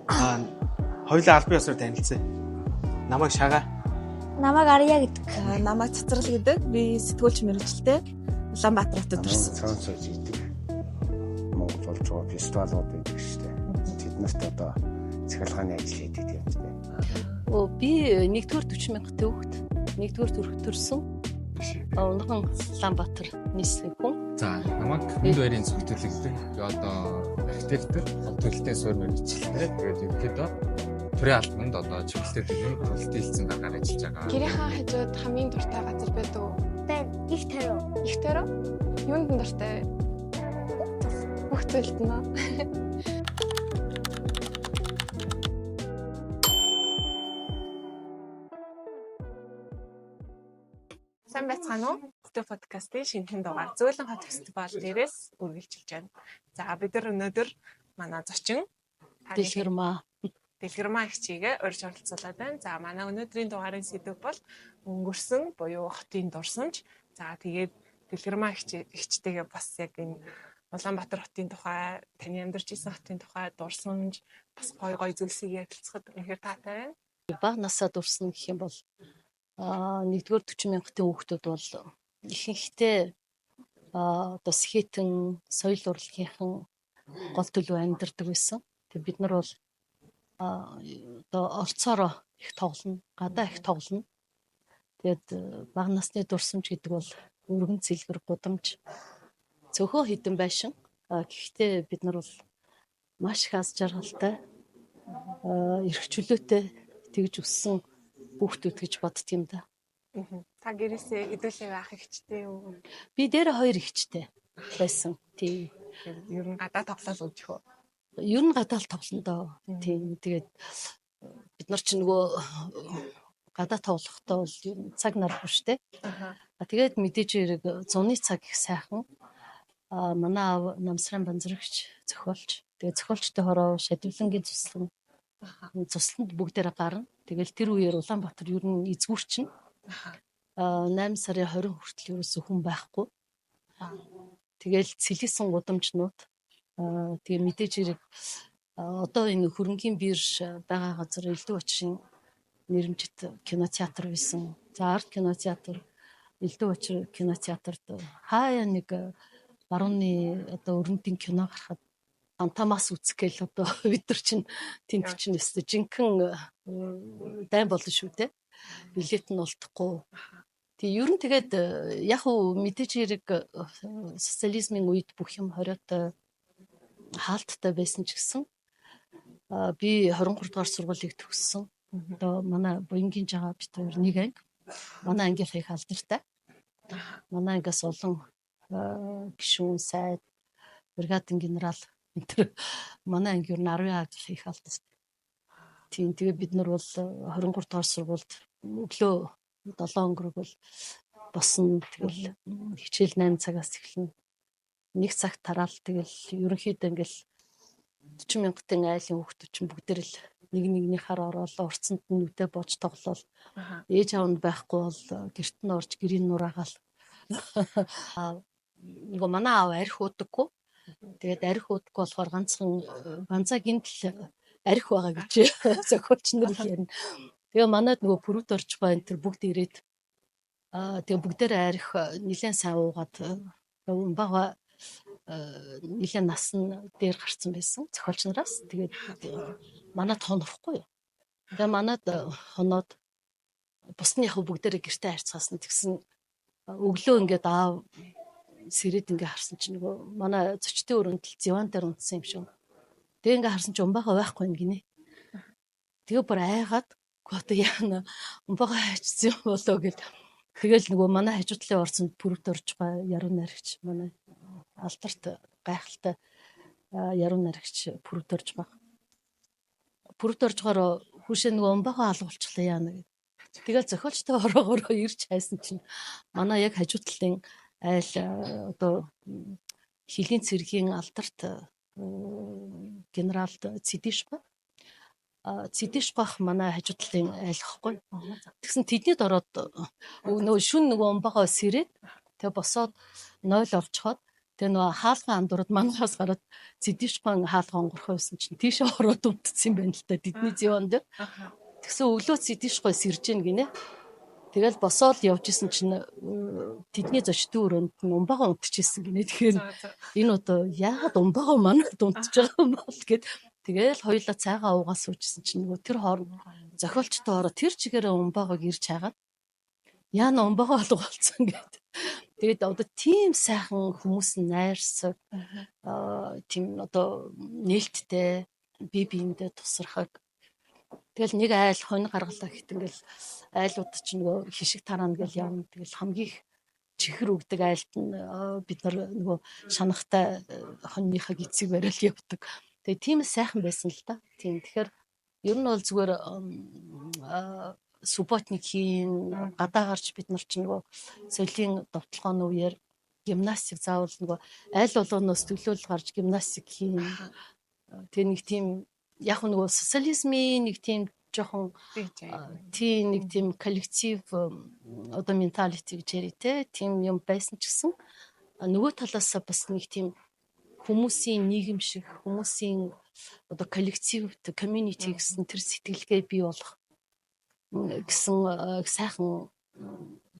Хоёулаа албан ёсоор танилцъя. Намайг Шага. Намайг Арья гэдэг. Намайг Цацрал гэдэг. Би сэтгүүлч мэргэжилтэй. Улаанбаатар хотод төрсөн. Цаанцож идэг. Монгол болж байгаа фестивалууд байдаг шүү дээ. Тэд нарт одоо цахилгааны ажил хийдэг юм дээ. Би 1-р 40,000 төгөлд 1-р төрөх төрсөн. Унаган Улаанбаатар нийслэлийн хүн. За, намайг Хүнд баярын зөвтөлөгдөг. Би одоо архитектор, төлөлтийн суурь мэргэжилтэй. Тэгээд ерөнхийдөө төрийн албанд одоо чиглэлтэй төлөлтийн хэлцэн даргаар ажиллаж байгаа. Гэрийнхаа хажууд хамгийн дуртай газар байдаг уу? Их тариу. Их тариу? Юунд дуртай? Бүх зүйлд нь. Сайн байцгаана уу? Өтө подкастын шинэхэн дугаар Зөөлөн хот фестивал дээрээс үргэлжилж байна. За бид нар өнөөдөр манай зочин Дэлгэрмаа ихчигээ урьж оролцуулаад байна. За манай өнөөдрийн дугаарын сэдэв бол өнгөрсөн буюу хотын дурсамж. За тэгээд Дэлгэрмаа ихчтэйгээ бас яг энэ Улаанбаатар хотын тухай, таны амьдарч исэн хотын тухай дурсамж, бас гой зүйлсийг ярилцахад үнэхээр таатай байна. Бага насаа дурсан гэх юм бол 1-р 40,000 хүүхдүүд бол ихэнхдээ одоо сэхэтэн соёл урлагийнхан гол төлөв амьдардаг байсан. Тэгээд бид нар бол одоо орцоороо их тоглоно, гадаа их тоглоно. Тэгээд бага насны дурсамж гэдэг бол өргөн цэлгэр гудамж цөөхөн хідэн байшин. Гэхдээ бид нар бол маш их аз жаргалтай, эрх чөлөөтэй тэгж өссөн хүүхдүүд гэж бодд юм да. Та гэрээсээ хэдүүлээ байх ихчтэй юу? Би дээр 2 ихчтэй байсан. Тийм. Ер нь гадаа тоглол үзэх үү? Ер нь гадаа л тоглоно доо. Тийм. Тэгээд бид нар ч нөгөө гадаа тоглохдоо бол ер нь цаг нар биш те. Тэгээд мэдээж хэрэг зуны цаг их сайхан. Манай аав намсрын банзрагч зохиолч. Тэгээд зохиолчтой хороо шадвлангийн цусланд бүгдээрээ гарна. Тэгэл тэр үеэр Улаанбаатар ер нь эзгүүрчин. 8 сарын 20 хүртэл ерөөсөө хүн байхгүй. Тэгэл цэлийсэн гудамжнууд. Тэгээ мэдээж хэрэг одоо энэ хөрөнгийн бирж байгаа газар Элдв очрын нэрмжит кинотеатр байсан. За арт кинотеатр, Элдв очр кинотеатрт хаяа нэг барууны одоо өрөндийн кино гарахад Антамас үзэх гээл одоо бид нар чинь тэнд чинь өстө жинхэнэ дайн болно шүү те. Билет нь олдохгүй. Тэг ер нь тэгээд яг уу мэдээж хэрэг социализмын үед бүх юм хориотой хаалттай байсан ч гэсэн би 23 дугаар сургуулийг төгссөн. Одоо манай буянгийн жагаа бид хоёр нэг анги. Манай ангийнх их алдартай. Манай ангиас олон гишүүн, сайд, бригадын генерал энэ манай анги юу 10 ангийнх их алдартай. Тийм тэгээ бид нар бол 23 дугаар сургуульд өглөө 7 өнгөрөг бол босно. Тэгэл хичээл 8 цагаас эхэлнэ. 1 цагт тараал тэгэл ерөнхийдөө ингээл 40,000-ын айлын хүүхдүүд чинь бүгдээр л нэгнийхээ ороолоо урцсанд нь нүдэ бож тоглол. Ээж аав нь байхгүй бол гэрт нь орж гэрийн нураагаал. Нөгөө манай аав арх уудаггүй. Тэгээд арх уудаггүй болохоор ганцхан ганцаа гинтл арх байгаа гэж зохиолч нар их ярина. Тэгээ манайд нөгөө пүрүт орж байгаа энэ төр бүгд ирээд тэгээ бүгдээрээ арх нилээн сайн уугаад бага нилээн нас нь дээр гарцсан байсан зохиолч нараас. Тэгээд манайд хонорохгүй юу. Тэгээ манайд хоноод бусны яг бүгдээрээ гэртээ харьцаасан тэгсэн өглөө ингээд аав сэрэд ингээ харсан чинь нөгөө манай зочдын өрөндөл зиван дээр унтсан юм шиг. Тэгээ ингээ харсан чинь умбагаа байхгүй юм гинэ. Тэгээ бүр айгаад одоо яана умбагаа хайчсан юм болоо гэл. Тэгэл нөгөө манай хажуудлын орцонд пүрүт орж байгаа яруу найрагч манай алдарт гайхалтай яруу найрагч пүрүт орж байгаа. Пүрүт орж гараа хүүшээ нөгөө умбагаа алгуулчлаа яана гэд. Тэгэл зохиолчтой ороогоороо ирж хайсан чинь манай яг хажуудлын айл одоо хилийн цэргийн алдарт генерал Цэдишба Цэдишбах манай хажуудлын айлхгүй. Тэгсэн тэднийд ороод нөгөө шүн нөгөө умбагаа сэрээд тэгээ босоод 0 олцоход Тэгээ нөгөө хаалган андуурад манахаас гараад зэдишгэн хаалган онгорхоо байсан чинь тийшээ ороод өвдсөн юм байна л та тэдний зэвэн дээр. Тэгсэн өглөө зэдишгэн сэрж гин гинэ. Тэгэл босоод явж исэн чинь тэдний зочдын өрөөнд умбагаа унтчихсэн гинэ. Тэгэхээр энэ одоо яагаад умбагаа манад унтж байгаа юм бол гэд тэгэл хоёулаа цайгаа уугаа суужсэн чинь нөгөө тэр хооронд зохиолчтой ороо тэр чигээрээ умбаагааг ирж хагаад яана умбагаа алга болсон гэд. Тэгээд одоо тийм сайхан хүмүүс найрсаг тийм одоо нээлттэй бие биендээ тусрахаг. Тэгэл нэг айл хонь гаргалаа гэхэд ингээл айлууд ч нөгөө хишиг тараана гэл явна. Тэгэл хамгийн чихэр өгдөг айлд нь бид нар нөгөө шанахтай хоньныхаа эцэг барайл явдаг. Тэгээ тийм сайхан байсан л да. Тийм тэгэхээр ер нь бол зүгээр субботник хийн гадаа гарч бид нар ч нөгөө соёлын довтлогооны үеэр гимнастик заавал нөгөө айл болгоноос төлөөлөл гарч гимнастик хийн. Тэгээ нэг тийм яг нөгөө социализмын нэг тийм жоохон тийм нэг тийм коллектив одоо менталити гэж ярий те тийм юм байсан ч гэсэн нөгөө талаас бас нэг тийм хүмүүсийн нийгэм шиг хүмүүсийн одоо коллектив community гэсэн тэр сэтгэлгээ бий болгох гэсэн сайхан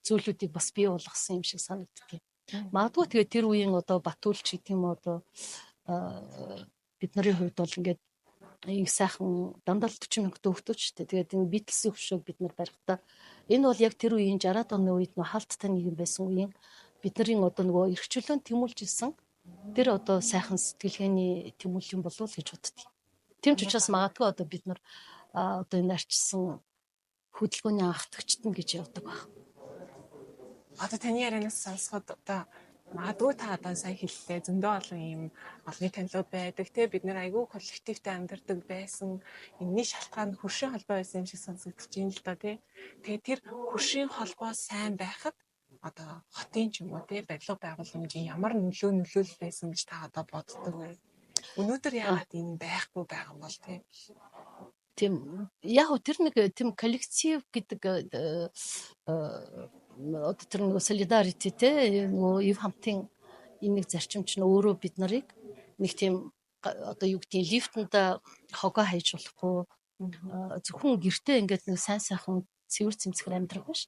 зүйлүүдийг бас бий болгосон юм шиг санагддаг. Магадгүй тэгээ тэр үеийн одоо Батүлч гэдэг юм одоо бидний хувьд бол ингээд ийм сайхан дандаа 40 мянга төгтөөчтэй. Тэгээд энэ Beatles-ийн хөшөөг бид нар барихдаа энэ бол яг тэр үеийн 60-аад оны үед нөө хаалттай нийгэм байсан үеийн бидний одоо нөгөө эрхчлөөнд тэмүүлж исэн тэр одоо сайхан сэтгэлгээний тэмүүлэл юм болов уу гэж боддгийг. Тийм ч учраас магадгүй одоо бид нар одоо энэ арчсан хөдөлгөөний анхдагчтан гэж явдаг баг. Одоо таны ярианаас сонсоход одоо магадгүй та одоо сайн хэллээ зөндөө олон юм олонний танилуд байдаг те бид нэр айгүй коллективтэй амьдардаг байсан энэний шалтгаан хөршийн холбоо байсан юм шиг сонсогдож байна л да те. Тэгээ тэр хөршийн холбоо сайн байхад одоо хотын ч юм уу те барилга байгууламжийн ямар нөлөөлөл байсан гэж та одоо боддог вэ? Өнөөдөр яагаад энэ байхгүй байгаа юм бол те? Тийм яг тэр нэг тийм коллектив гэдэг одоо тэр нэг солидарити те нөгөө ив хамтын энэ нэг зарчим ч өөрөө бид нарыг нэг тийм одоо юу гэдгийг лифтэнд хогоо хайж болохгүй зөвхөн гэртээ ингээд нэг сайн сайхан цэвэр цэмцгэр амьдрах биш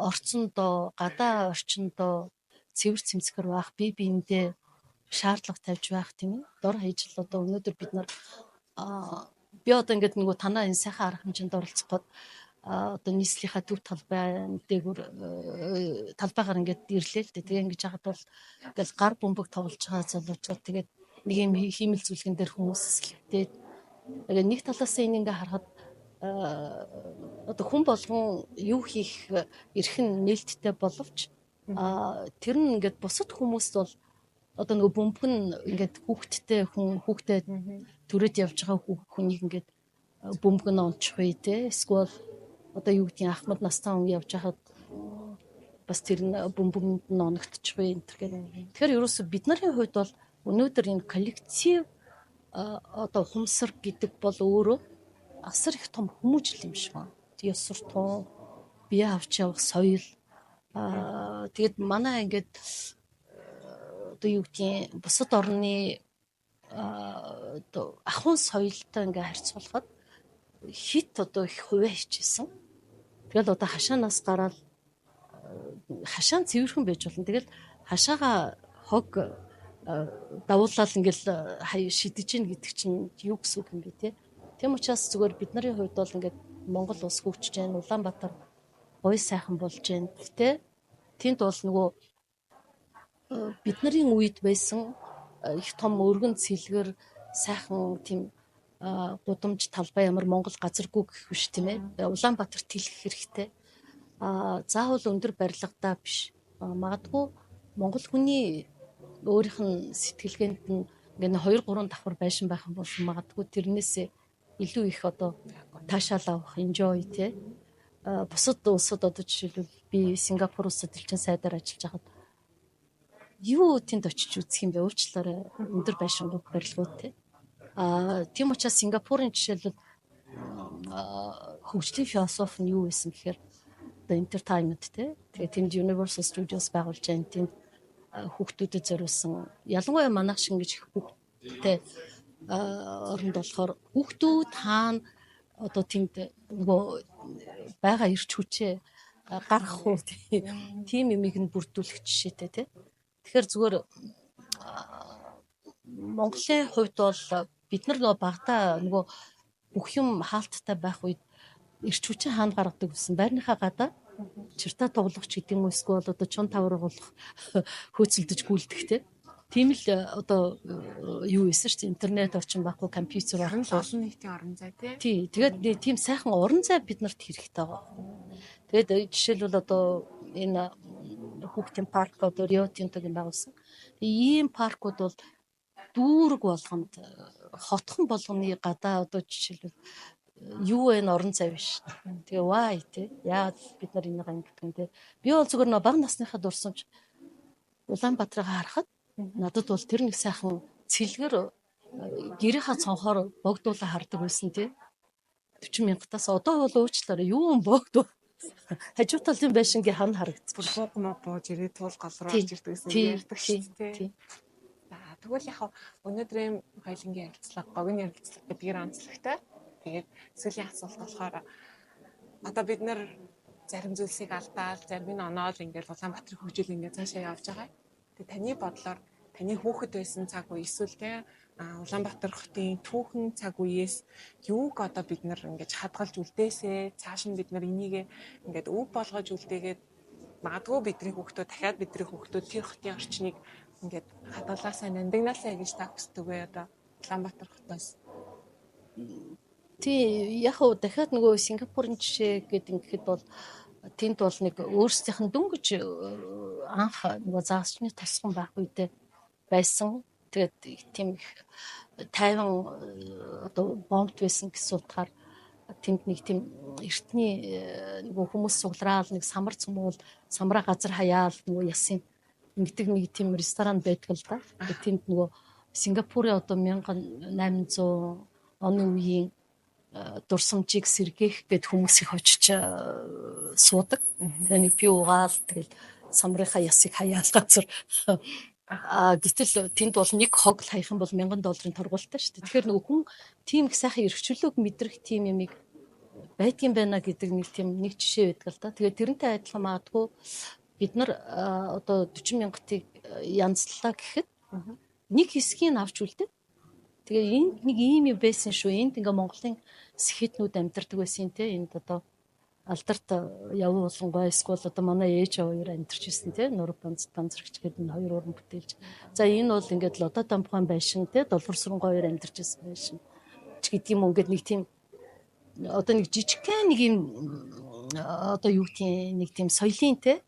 орцондоо гадаа орчиндоо цэвэр цэмцгэр байх бие биендээ шаардлага тавьж байх тийм ээ дор хаяж л одоо өнөөдөр бид нар би одоо ингээд нөгөө танаа энэ сайхан арга хэмжээнд оролцох гээд одоо нийслэлийнхаа төв талбай дээгүүр талбайгаар ингээд ирлээ л дээ. Тэгээ ингэж яхад бол ингээд гар бөмбөг тоглож байгаа залуучууд тэгээд нэг юм хиймэл зүлгэн дээр хүмүүс эсэлтээд тэгээд нэг талаас нь ингээ харахад одоо хүн болгон юу хийх эрхэн нээлттэй боловч тэр нь ингээд бусад хүмүүст бол одоо нөгөө бөмбөг нь ингээд хүүхдэд төрөөд явж байгаа хүнийг ингээд бөмбөг нь ончих үе те эсвэл одоо юу гэдгийг ахмад настай хүн явж хахад бас тэр бөмбөгөнд нь оногдчих үе энэ гэх. Тэгэхээр ерөөсө бидний хувьд бол өнөөдөр энэ коллектив одоо хумсар гэдэг бол өөрөө асар их том хүмүүжил юм шиг байна. Ёс суртахуун бие авч явах соёл тэгээд манай ингээд одоо юу гэдгийг бусад орны одоо ахуйн соёлтой ингээ харьцуулахад хит одоо их хувиа хичээсэн. Тэгэл одоо хашаанаас гараад хашаан цэвэрхэн байж болно. Тэгэл хашаага хог давуулаад ингээл шидэж гин гэдэг чинь юу гэсэн үг юм бэ те. Тэм учраас зүгээр бидний хувьд бол ингээд Монгол улс хөгжиж байна. Улаанбаатар гоё сайхан болж байна. Тэ тэнд бол нөгөө бидний үед байсан их том өргөн цэлгэр сайхан тийм гудамж талбай ямар Монгол газаргүй гэх биш тийм ээ. Улаанбаатарт хэлэх хэрэгтэй. Заавал өндөр барилгадаа биш. Магадгүй Монгол хүний өөрийнх нь сэтгэлгээнд нь ингээ 2-3 давхар байшин байх юм бол магадгүй тэрнээсээ илүү их одоо таашаал авах enjoy тий. Бусад улсад одоо жишээлбэл би Сингапур улсад элчин сайдаар ажиллаж байхад юу тэнд очиж үзэх юм бэ? Уучлаарай. Өндөр байшингууд барилгууд тий. Тийм учраас Сингапурын жишээлбэл хөгжлийн философи нь юу байсан гэхээр одоо entertainment тий. Тэгээд тэнд Universal Studios байгуулж байна. Тэнд хүүхдүүдэд зориулсан ялангуяа манайх шиг ингэж хүүхдтэй оронд болохоор хүүхдүүд хаана одоо тэнд нөгөө байгаа ирч хүчээ гаргах уу тийм юмыг нь бүрдүүлэх жишээтэй тий. Тэгэхээр зүгээр Монголын хувьд бол бид нар нөгөө багтаа нөгөө бүх юм хаалттай байх үед ирч хүчээ хаана гаргадаг гэсэн байрныхаа гадаа чирта тоглох ч гэдэг юм уу эсвэл одоо чун тавруулах хөөцөлдөж гүйлдэх тийм л одоо юу ийсэн шүү дээ интернет орчин байхгүй компьютер Харин олон нийтийн орон зай тий тий. тэгээд тийм сайхан орон зай биднэрт хэрэгтэй байгаа. Тэгээд жишээлбэл одоо энэ хүүхдийн парк одоо Рио Тинтогийн байгуулсан ийм паркууд бол дүүрэг болгонд хотхон болгоны гадаа одоо жишээлбэл юу вэ орон зай биш. Тэгээ вай тий. Яагаад бид нар энийг ингэдэг юм те. Би бол зүгээр нөө бага насныхаа дурсамж Улаанбаатарыг харахад надад бол тэр нэг сайхан цэлгэр гэрийнхаа цонхоор богдуулаа хардаг байсан тий. 40,000-аас одоо бол уучлаарай юу юм богдуу. Хажуу талын байшингийн хан харагдчих. Бургууг бууж ирээд туул гал руу орж ирдэг гэсэн ярьдаг шүү дээ. Тэгвэл яг өнөөдрийн хоёлынгийн ярилцлага, гогийн ярилцлага гэдгээр онцлогтой. Тэгээд сүүлийн асуулт болохоор одоо бид нэр зарим зүйлсийг алдаад, зарим нь оноод ингээд Улаанбаатар хөгжил ингээд цаашаа явж байгаа. Тэгээд таны бодлоор таны хүүхэд байсан цаг үе эсвэл те Улаанбаатар хотын түүхэн цаг үеэс юуг одоо бид нэр ингээд хадгалж үлдээсэ, цааш нь бид нэр энийг ингээд өв болгож үлдээгээд магадгүй бидний хүүхдүүд дахиад бидний хүүхдүүд тэр хотын орчныг ингээд хадгалаасаа нандинасаа гэж та хүсдэг бай одоо Улаанбаатар хотоос. Тий яг уу дахиад нөгөө Сингапурын жишээ гэхэд бол тэнд бол нэг өөрсдийнх нь дөнгөж анх нөгөө заагчны тосгон байх үедээ байсан. Тэгээд тийм их тайван одоо бомбт байсан гэсэн утгаар тэнд нэг тийм эртний нөгөө хүмүүс суглаал нэг самар цумуул самраа газар хаяал нөгөө ясын ингэдэг нэг тийм ресторан байдаг л да. Тэнд нөгөө Сингапурын одоо 1800 оны үеийн дурсамжийг сэргээх гэд хүмүүс их очиж суудаг. Тэгээ нэг пи угаал тэгэл самрынхаа ясыг хаяал газар. Гэтэл тэнд бол нэг хог л хаях юм бол $1000 торгуултай шүү дээ. Тэгэхээр нөгөө хүн тийм их сайхан эрхчлөөг мэдрэх тийм юмыг байдгийн байна гэдэг нэг жишээ байдаг л да. Тэгээ тэрнтэй адилхан магадгүй бид нар одоо 40,000-ыг янзлаа гэхэд нэг хэсгийг авч үлдээ. Тэгээ энд нэг ийм юм байсан шүү. Энд ингээ Монголын сэхэтнүүд амьдардаг байсан те. Энд одоо алдарт явуу болонгой эсвэл одоо манай ээж хоёр амьдарч ирсэн те. Нуруу банзрагч гэдэг энэ хоёр уран бүтээлч. За энэ бол ингээд Лодо Дампуан байшин те. Долгорсрон хоёр амьдарч ирсэн байшин. Ч гэдэг юм ингээд нэг тийм одоо нэг жижигхэн нэг юм одоо юу гэдгийг нэг тийм соёлын те.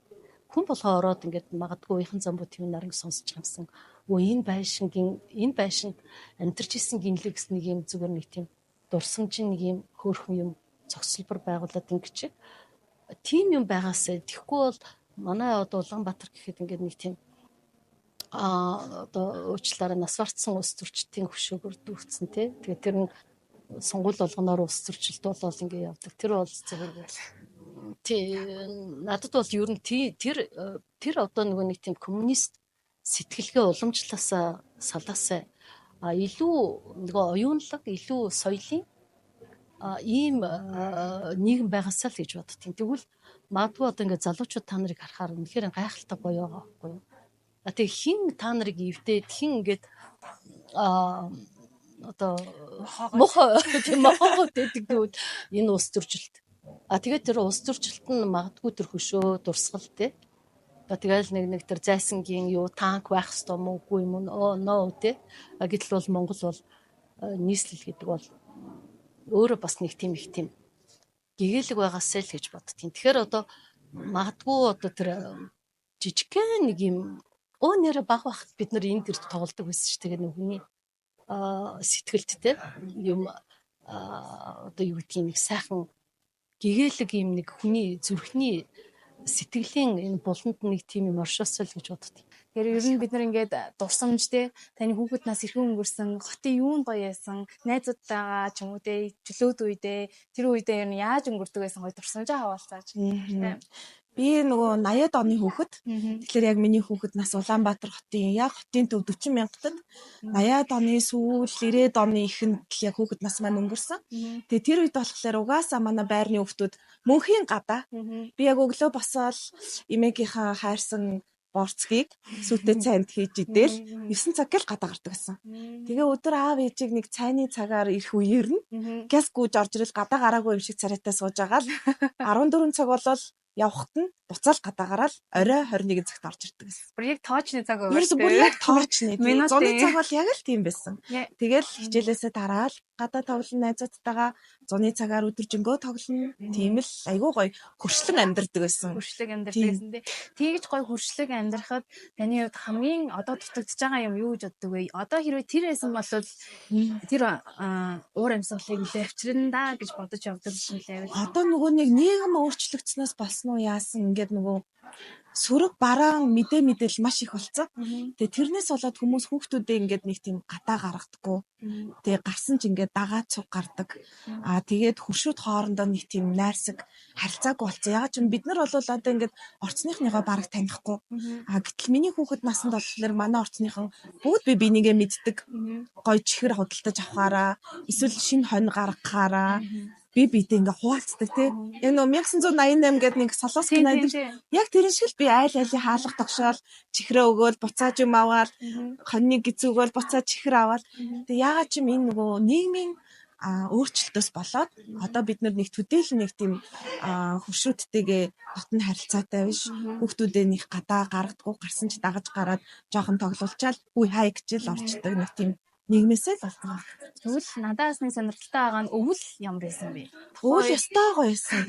Хүн болохоо ороод ингээд магадгүй уяхан замбуу тийм наран сонсож хамсан. Энэ байшинд амьдарч исэн гинлэг гэсэн нэг юм зүгээр нэг тийм дурсамжийн нэг юм хөөрхөн юм цогцлбор байгуулад ингэж тийм юм байгаасаа тэгэхгүй бол манай одоо Улаанбаатар гэхэд ингээд нэг тийм одоо уучлаарай нас барцсан ус зөрчтийн хөшөөгөр дүүцсэн тий. Тэгээд тэр нь сонгуул болгоноор ус зөрчилт болол ингээд явдаг. Тэр бол зүгээр байл. Тий надад бол ер нь тэр одоо нөгөө нэг тийм коммунист сэтгэлгээ уламжлалаасаа салаасаа илүү нөгөө оюунлаг илүү соёлын ийм нийгэм байгаасаа л гэж боддtiin. Тэгвэл магадгүй одоо ингээд залуучууд та нарыг харахаар үнэхээр гайхалтай гоё байгаа байхгүй юу? Тэгээ хин та нарыг ивдээд хин ингээд одоо мохоо тийм мохоо гэдэг нь энэ ус зөржилт. Тэгээд тэр ус зөржилт нь магадгүй тэр хөшөө дурсгал те. Тэгэл нэг тэр зайсангийн юу танк байх ёстой мó үгүй юм нөө те. Гэтэл бол Монгол бол нийслэл гэдэг бол өөрөө бас нэг тийм их тийм гэгээлэг байгаасаа л гэж боддtiin. Тэгэхээр одоо магадгүй одоо тэр жижигхэн нэг юм нэрэ баг багт бид нар энд ирж тоглодог байсан шүү. Тэгээ нэг хүний сэтгэлд те юм одоо юу гэдгийг нэг сайхан гэгээлэг юм нэг хүний зүрхний сэтгэлийн энэ буланд нэг тийм юм оршоосоо л гэж боддtiin. Тэгэхээр ер нь бид нар ингээд дурсамж те таны хүүхэд нас эрхэн өнгөрсөн, хотын юунд гоё яасан, найзуудтайгаа ч юм уу те чөлөөт үедээ тэр үедээ ер нь яаж өнгөрдөг байсан гоё дурсамжаа хаваалцааж. Би нөгөө 80-ад оны хүүхэд. Тэгэхээр яг миний хүүхэд нас Улаанбаатар хотын яг хотын төв 40 мянгатад 80-ад оны сүүл 90-ад оны эхэнд яг хүүхэд нас маань өнгөрсөн. Тэгээ тэр үед болохоор угаасаа манай байрны хүүхдүүд мөнхийн гадаа. Би яг өглөө босоод эмээгийнхаа хайрсан борцгийг сүтээ цайнд хийж идэл 9 цаг гэл гадаа гардаг гэсэн. Тэгээ өдөр аав ээжийг нэг цайны цагаар ирэх үеэр нь газ гүйж орж ирэл гадаа гараагүй юм шиг царайтай сууж байгаа л 14 цаг болол явхад нь буцаал гадаа гараад орой 21 цагт орж ирдэг гэсэн. Бүр яг тоочны цаг Ерөөс бүр яг тоочны. Зуны цаг бол яг л тийм байсан. Тэгэл хичээлээсээ дараал гадаа тоглоно найзуудтайгаа зуны цагаар өдөржингөө тоглоно. Тийм л айгүй гоё хөршлөн амьдардаг байсан. Хөршлөг амьдрдаг гэсэн тий. Тэгж гоё хөршлөг амьдрахад таны хувьд хамгийн одоо дутагдж байгаа юм юу гэж боддог вэ? Одоо хэрвээ тэр байсан бол тэр уур амьсгалыг үлээ авчирна да гэж бодож явдаг юм лээ. Одоо нөгөө нэг нийгэм өөрчлөгдснөөс болсон уу яасан ингээд нөгөө сөрөг бараан мэдээлэл маш их болцсон. Тэгээ тэрнээс болоод хүмүүс хүүхдүүдээ ингээд нэг тийм гадаа гаргадаггүй. Тэгээ гарсан ч ингээд дагаа цуг гардаг. Тэгээд хөршүүд хоорондоо нэг тийм найрсаг харилцаагүй болцсон. Ягаад ч бид нар бол одоо ингээд орцныхныгоо бараг танихгүй. Гэтэл миний хүүхэд насанд болохоор манай орцныхан бүгд бинийгээ мэддэг. Гоё чихэр худалдаж авахаараа, эсвэл шинэ хонь гаргахаараа бидээ ингээ хуваалцдаг тий. Яг нөө 1988 гэдэг нэг солонгосын найдаж яг тэр шиг би айл айлын хаалга тогшоол чихрээ өгөөл буцааж юм аваад хоньныг гизүүгөөл буцаад чихэр аваад тэг ягаад ч юм энэ нөгөө нийгмийн өөрчлөлтөөс болоод одоо бид нэг төдийлөн нэг тийм хөвшрүүдтэйгээ дотн харилцаатай биш хүүхдүүдээ нэг гадаа гаргадаггүй гарсан ч дагаж гараад жоохон тоглуулчаал үе хай гэжэл орчдөг нэг тийм нийгмээсээ л болсон. Тэгвэл надаас нэг сонирхолтой байгаа нь өвөл ямар байсан бэ? Өвөл ястай гоё байсан.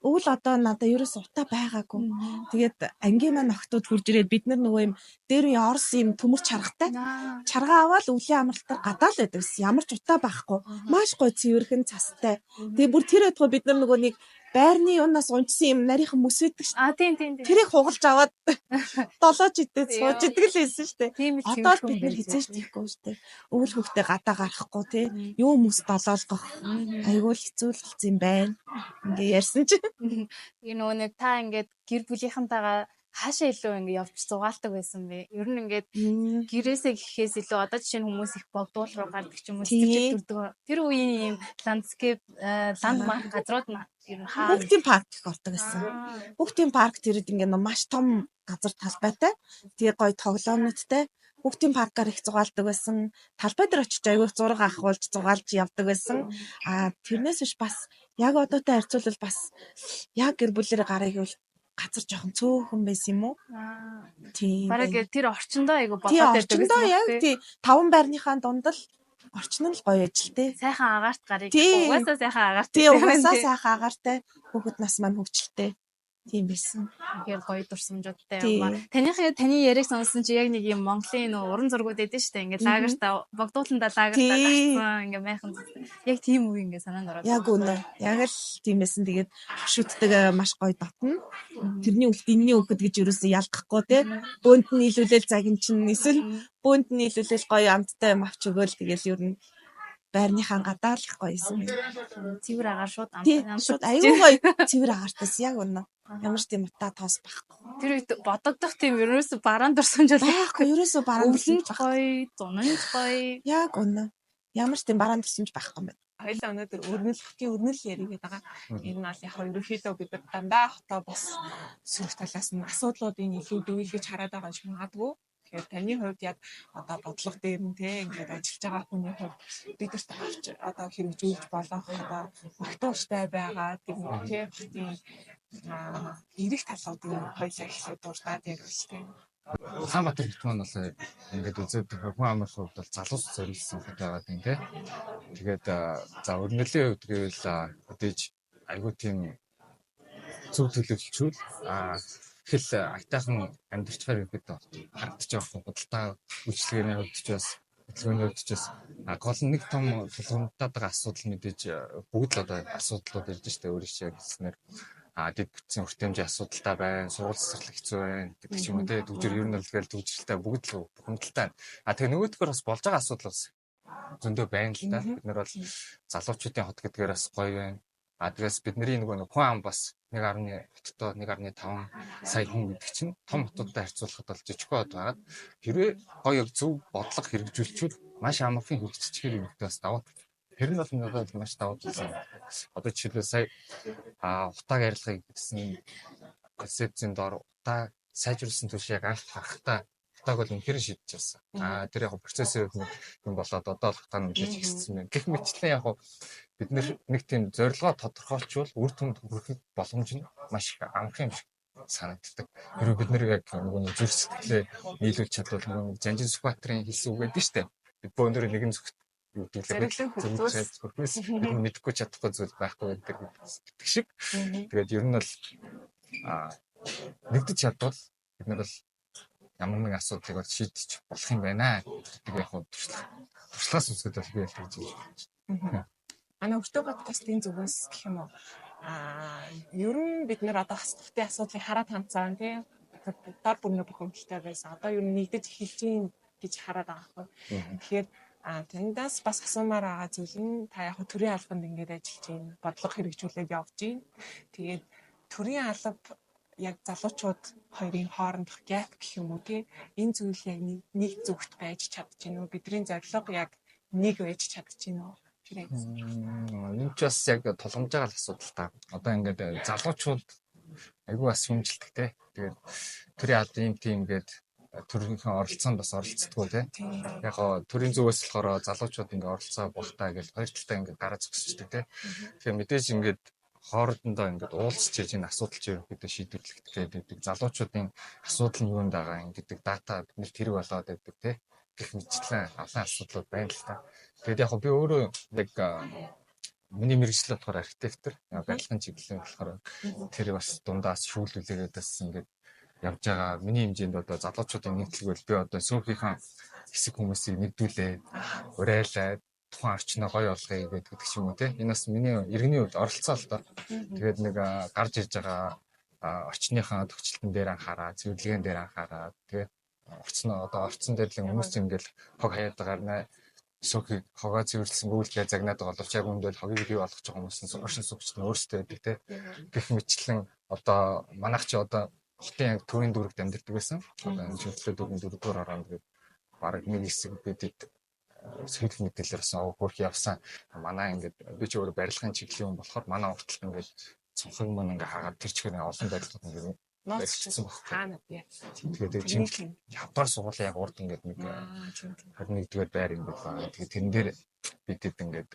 Өвөл одоо надаа ерөөс утаа байгаагүй. Тэгээд ангийн маань охтууд хурж ирээд бид нар нөгөө юм дээр үе орс юм төмөр чаргатай. Чаргаа аваад өвлийн амралтаар гадаа л байдаг гэсэн. Ямар ч утаа байхгүй. Маш гоё цэвэрхэн цастай. Тэгээд бүр тэр байтугай бид нар нөгөө нэг байрны юунаас унжсан юм нарийнхан мөс өгдөг ш. Тийм. Тэрийг хугалж аваад долоож идээд сууж идэг л байсан штэ. Одоо л бид нар хизээш тийхгүй штэ. Өвөл хөвгтөө гадаа гарахгүй те. Юу мөс долоолгох. Айгуул хэцүү л болсон юм байна. Ингээ ярьсан чи. Энэ нөгөө нэг та ингээд гэр бүлийнхэнтэйгээ хаашаа илүү ингэ явж зугаалдаг байсан бэ? Ер нь ингээд гэрээсээ гэхээс илүү одоо жишээ нь хүмүүс их богдуул руу гардаг ч юм уу сэтгэж төрдөг. Тэр үеийн ийм ландскейп ландмарк газрууд нь ер нь хаа Хүүхдийн парк их ордог гэсэн. Хүүхдийн парк тэрэд ингээ маш том газар талбайтай. Тэгээ гоё тоглоомноттой. Хүүхдийн паркаар их зугаалдаг байсан. Талбай дээр очиж аягүй зураг авахулж зугаалж явдаг байсан. Тэрнээс биш бас яг одоотой харьцуулбал бас яг гэр бүлэрээ гарыг бол газар жоохон цөөхөн байсан юм уу? Тийм. Бараг тэр орчиндоо айгу болоод байдаг гэсэн. Орчиндоо яг тий 5 байрныхаа дунд л орчин нь л гоё ажил тий. Сайхан агаарт гарыг угаасаа сайхан агаарт. Тий угаасаа сайхан агаартай хүүхэд нас маань хөвгчлээ. Тийм байсан. Тэгэхээр гоё дурсамжуудтай юм ба. Таны яриаг сонссон чи яг нэг юм Монголын нөө уран зургууд эдэн штэ. Ингээд лагертаа богдууландаа лагертаа гарсан ингээд майхан. Яг тийм үе ингээд санаанд ороод. Яг үнэ. Яг л тийм байсан. Тэгээд хөшүүдтэйгээ маш гоё дотно. Тэрний үлд энэний өгөхөд гэж юусэн ялгахгүй те. Бөөнд нь нийлүүлэл загин чинь эсвэл бөөнд нь нийлүүлэл гоё амттай юм авч өгөөл тэгэл ер нь байрныхаа гадаа л их гоё юм. Цэвэр агаар шууд шууд аюу гоё цэвэр агаартай яг үнэ. Ямар ч тийм утаа тоос байхгүй. Тэр үед бодогдох тийм ерөөсө бараан дурсамж байхгүй. Ерөөсө бараан дурсамж гоё, зунанж гоё. Яг үнэ. Ямар ч тийм бараан дурсамж байхгүй юм байна. Хоёлаа өнөөдөр өрнөл яригээд байгаа. Энэ нь яг ерөөхдөө бид дандаа хотоо бас сөрөг талаас нь асуудлуудын илүү дүүйлгэж хараад байгаа юм шиг магадгүй. Тэгэхээр таны хувьд яг одоо бодлого дээр нь те ингээд ажиллаж байгаа хүний хувьд бидэрт авч одоо хэрэгжүүлж болох одоо магтууштай байгаа тийм тийм эрэх талуудын хоёлаа ихлэ дуртаад яг үлтэй. Улаанбаатар хот маань бол ингээд үзээд хүн амын хувьд бол залуус зориулсан хот байгаа тийм тий. Тэгээд за өрнөлийн хувьд гэвэл хөдөөж айгүй тийм зөв төлөвлөжүүл хэл айтайхан амьдчаар ихэд харагдаж байгаа худалдаа үйлчлэгээний хувьд ч бас хөтөлбөрийн хувьд ч бас гол нэг том тулгуурлаад байгаа асуудал мэдээж бүгд л одоо асуудлууд ирж штэ өөрөө ч яг хэлснээр дэд бүтцийн хүртээмжийн асуудалтай байна, сургууль засаглах хэцүү байна гэдэг ч юм уу те төгжөр ер нь л гээл төгжрэлтэй бүгд л бухимдалтай. Тэгээ нөгөөдгөр бас болж байгаа асуудал бас зөндөө байна л да. Бид нар бол залуучуудын хот гэдгээр бас гоё байна. Тэгээс бидний нэг хүн ам бас 1.5 сая хүн гэдэг чинь том хотуудтай харьцуулахад бол жижигхэн хот байгаад хэрвээ гоё зөв бодлого хэрэгжүүлчихвэл маш амархан хөгжиж ирэх бас даваа. Тэр нь бол надад маш даваа болсон. Одоо жишээлбэл сая утааг арилгахыг гэсэн концепцийн дор утаа сайжруулсан түвш яг анх харахтаа утааг бол үнэхээр шийдэж байсан. Тэр яг процессын юм болоод одоо л утаа нь хийж ихсэн юм. Гэх мэтчлэн яг бид нэг тийм зорилгоо тодорхойлчвол үр дүнд хүрэхэд боломж нь маш их амархан юм шиг санагддаг. Хэрвээ бид нэр яг нэг зүрх сэтгэлээ нийлүүлж чадвал Жанжин Сүхбаатарын хэлсэн үг гэдэг нь шүү дээ. Бид өнөөдөр нэгэн зүгт юу гэдэг вэ? Мэдхгүй чадахгүй зүйл байхгүй гэдэг шиг. Тэгээд ер нь бол нэгдэж чадвал бид нар бол ямар нэгэн асуудлыг бол шийдэж болох юм байна гэдэг яг туршлагаас үзэхэд бол би ялж байна. Манай өртөө подкастын зүгээс гэх юм уу ер нь бид нэр одоо хасдагтын асуудлыг хараад хандсан тий дор бүрнээ бухимдалтай байсан. Одоо ер нь нэгдэж эхэлж гин гэж хараад байгаа байхгүй. Тэгэхээр тэндээс бас асуумаар байгаа зүйл нь та яг төрийн албанд ингээд ажиллаж байна. Бодлого хэрэгжүүлээд явж байна. Тэгээд төрийн алба яг залуучууд хоёрын хоорондох гэп гэх юм уу тий энэ зүйл яг нэг зүгт байж чадчихэв үү? Бидний зорилго яг нэг байж чадчихэв үү? Энд ч бас яг тулгамж байгаа л асуудал та. Одоо ингээд залуучууд айгүй бас хүмжилдэг те. Тэгээд төрийн албан юм тийм ингээд төрийнхөө оролцоонд бас оролцдоггүй те. Яг төрийн зүгээс болохоор залуучууд ингээд оролцоо багтаа гэж хоёр талтай ингээд гараа зогсчихдаг те. Тэгэхээр мэдээж ингээд хоорондоо ингээд уулзч яаж энэ асуудал чи ерөөхдөө шийдвэрлэгдэх гэдэг залуучуудын асуудал нь юунд байгаа гэдэг дата бид тэрэг болоод байдаг те. Гэх мэтчлэн олон асуудлууд байна л та. Тэгээд яг би өөрөө яг миний мэргэжил болохоор архитектор, барилгын чиглэлийн болохоор тэр бас дундаас шүүлүүлээд бас ингээд явж байгаа. Миний хэмжээнд одоо залуучуудын нэгтлэгэл би одоо сөөхийнхэн хэсэг хүмүүсийг нэгдүүлээд урайлаад тухайн орчноо гоё болгоё гэдэг ч юм уу те. Энэ бас миний иргэний хувьд оролцоо л доо. Тэгээд нэг гарч ирж байгаа орчныхаа төвчлөлтөн дээр анхаараа, зөвлөгөөн дээр анхаараа тэгээд орцсон дээр л хүмүүс ингээл хог хаяад байгаа сөхийг хогоо цэвэрлсэн гүйлгээ загнаад байгаа боловч яг үүнд хогийг бий болгож байгаа хүмүүс нь оршин суугчд нь өөрсдөө байдаг те. Гэх мэтлэн одоо манайх чи одоо хотын яг төвийн дүүрэгт амьдардаг байсан. Одоо энэ чөлөө дүүргийн дөрөвдүгээр ороонд гээд бараг нэг хэсэг бидэд сэхэл мэдээлэлээр бас хөрх явсан. Манай ингээд би ч өөрөө барилгын чиглэлийн хүн болохоор манай урталт ингээд цонхог маань ингээ хагаад тэр чихээр олон байдлууд ингээ ноцсон хаана би. Тэгээд чинь явдгаар сургуулийн яг урд ингээд нэг 21-р байр юм байна. Тэгээд тэрэн дээр бидэд ингээд